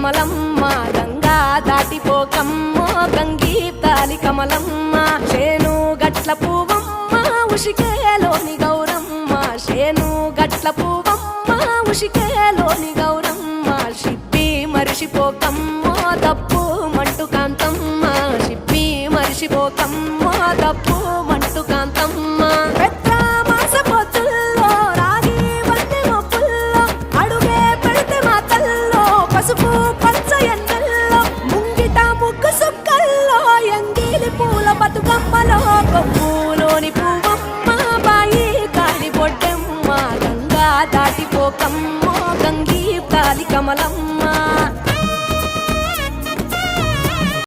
కమలమ్మ గంగా దాటిపోకమ్మ గంగీతాలి కమలమ్మ శేను గట్ల పువ్వమ్మ ఉషికేలోని గౌరమ్మ శేను గట్ల పువ్వమ్మ ఉషికేలోని గౌరమ్మ షిప్పి మరిషిపోకమ్మ తప్పు మంటు కాంతమ్మ షిప్పి మరిషిపోకమ్మ తప్పు మంటు కాంతమ్మ పసుపు పచ్చ ఎన్నెల్లో ముంగిట ముగ్గు సుక్కల్లో ఎంగిలి పూల బతుకమ్మలో కొమ్ములోని పువ్వమ్మ బాయి కాడి బొడ్డెమ్మ గంగా దాటిపోకమ్మ గంగీ తాలి కమలమ్మ